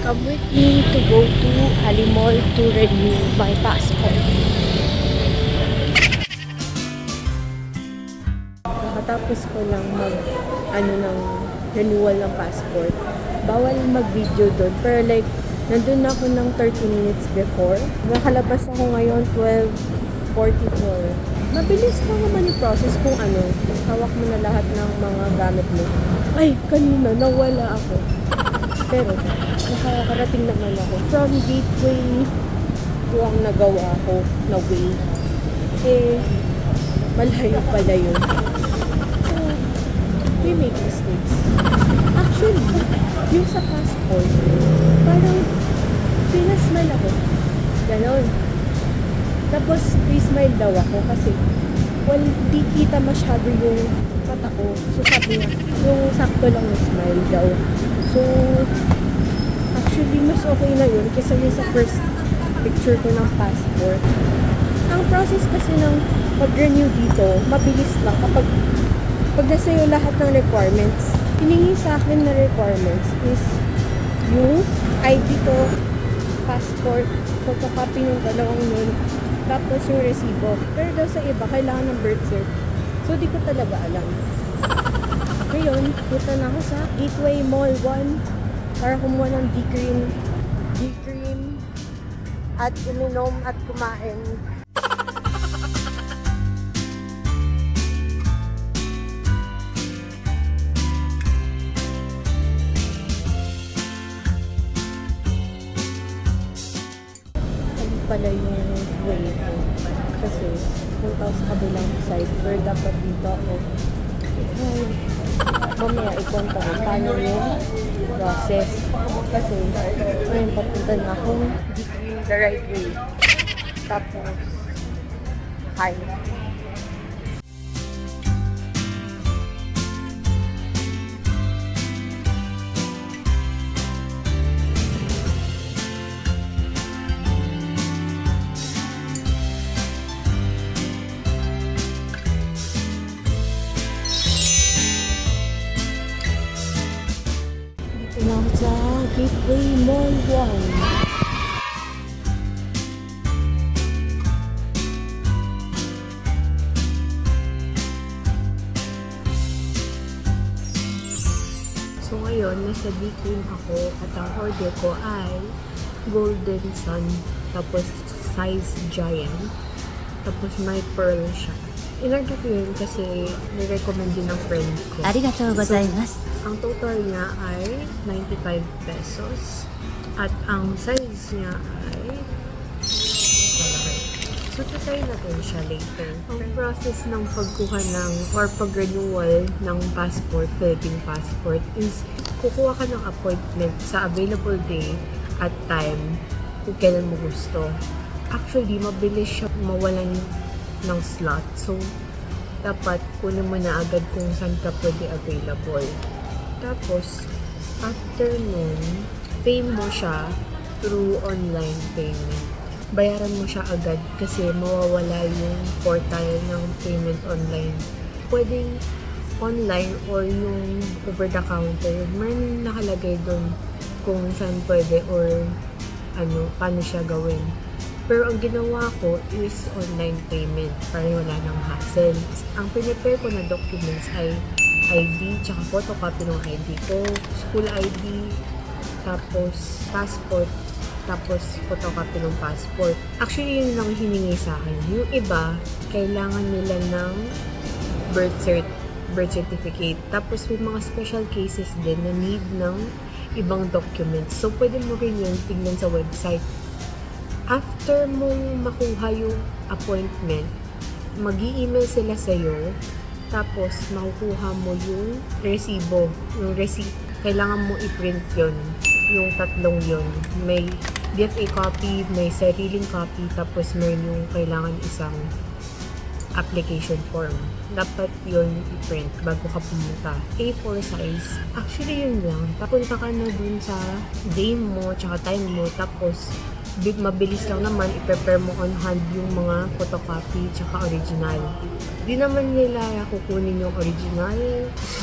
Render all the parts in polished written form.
Come with me to go to Halimol to renew my passport. Nakatapos ko lang ng renewal ng passport. Bawal mag-video doon. Pero like, nandun ako ng 30 minutes before. Nakalabas ako ngayon 12:44. Mabilis lang naman yung process kung hawak mo na lahat ng mga gamit mo. Ay, kanina nawala ako. Pero, nakakarating naman ako. From Gateway ko ang nagawa ko na way. Malayo pala yun. So, we make mistakes. Actually, yung sa passport, parang pinasmile ako. Ganon. Tapos, smile daw ako kasi di kita masyado yung mata ko. So, sabi niya, yung sakto lang na smile daw. So, actually, mas okay na yun kaysa yung sa first picture ko ng passport. Ang process kasi ng pag-renew dito, mabilis lang kapag nasa iyo lahat ng requirements. Hiningi sa akin na requirements is yung ID ko, passport, photocopy ng dalawang nun, tapos yung resibo. Pero daw sa iba, kailangan ng birth cert. So, di ko talaga alam. Ngayon, punta na ako sa Gateway Mall 1 para kumuha ng D-cream at uminom at kumain. Pala yung way ko kasi punta ako sa kabilang side pero dapat dito ako mamaya ikwento ko paano yung process kasi ngayon papunta na akong the right way tapos hi. Lang sa Gateway Mall 1. So ngayon, nasa D-cream ako at ang order ko ay Golden Sun, tapos size giant, tapos may pearl siya. In-order ko yun kasi nirecommend din ng friend ko. Arigatou gozaimasu. Ang total niya ay 95 pesos. At ang size niya ay so, try natin siya later. Ang process ng pagkuha ng or pag-renewal ng passport, Philippine passport, is kukuha ka ng appointment sa available day at time kung kailan mo gusto. Actually, mabilis siya mawalan ng slot. So, dapat kunin mo na agad kung saan ka pwede available. Tapos, after nun, pay mo siya through online payment. Bayaran mo siya agad kasi mawawala yung portal ng payment online. Pwedeng online or yung over the counter. May nakalagay doon kung saan pwede or paano siya gawin. Pero ang ginawa ko is online payment para wala nang hassle. Ang pinipare ko na documents ay ID, tsaka photocopy ng ID ko, school ID, tapos passport, tapos photocopy ng passport. Actually, yun lang hiningi sa akin. Yung iba, kailangan nila ng birth certificate. Tapos may mga special cases din na need ng ibang documents. So, pwede mo rin yun tignan sa website. After mong makuha yung appointment, mag-i-email sila sa'yo, tapos makukuha mo yung resibo, yung receipt. Kailangan mo i-print yun, yung tatlong yun. May DFA copy, may sariling copy, tapos may yung kailangan isang application form. Dapat yun i-print bago ka pumunta. A4 size. Actually, yun lang. Papunta ka na dun sa day mo, tsaka time mo, tapos mabilis lang naman, i-prepare mo on hand yung mga photocopy tsaka original. Di naman nila kukunin yung original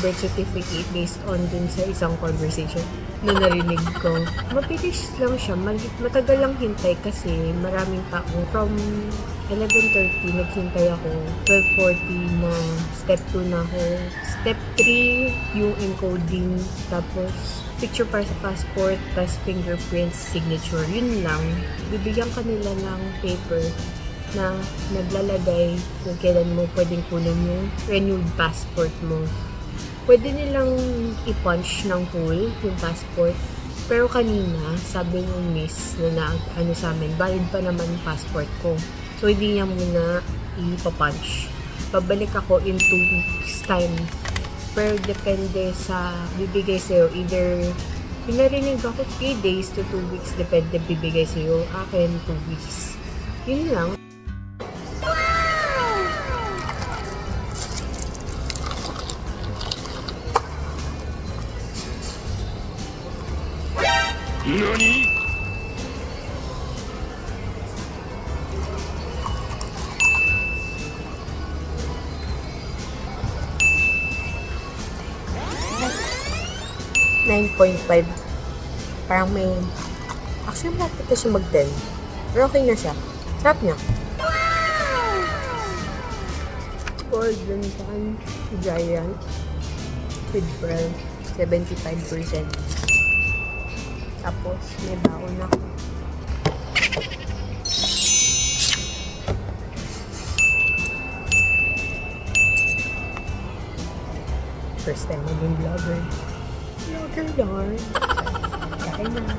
birth certificate based on dun sa isang conversation na narinig ko. Mabilis lang siya, matagal lang hintay kasi maraming tao. From 11:30 naghintay ako, 12:40 na step 2 na ako. Step 3 yung encoding, tapos picture para sa passport, tapos fingerprints, signature. Yun lang. Bibigyan ka nila ng paper na naglalagay kung kailan mo pwedeng kunin yung renewed passport mo. Pwede nilang i-punch ng whole yung passport. Pero kanina, sabi ng miss na ano sa amin, valid pa naman yung passport ko. So, hindi niya muna ipapunch. Babalik ako in 2 weeks time. Pero depende sa bibigay sa'yo. Either, pinarinig ako 3 days to 2 weeks. Depende bibigay sa'yo. Akin, 2 weeks. Yun lang. NANI?! 9.5. Parang may... Actually, malapit na siya mag-10. Pero okay na siya. Sarap niya. Golden pan giant with pearl. 75%. Tapos, may baon ako. First time maging vlogger. Vlogger yarn. Kaya na.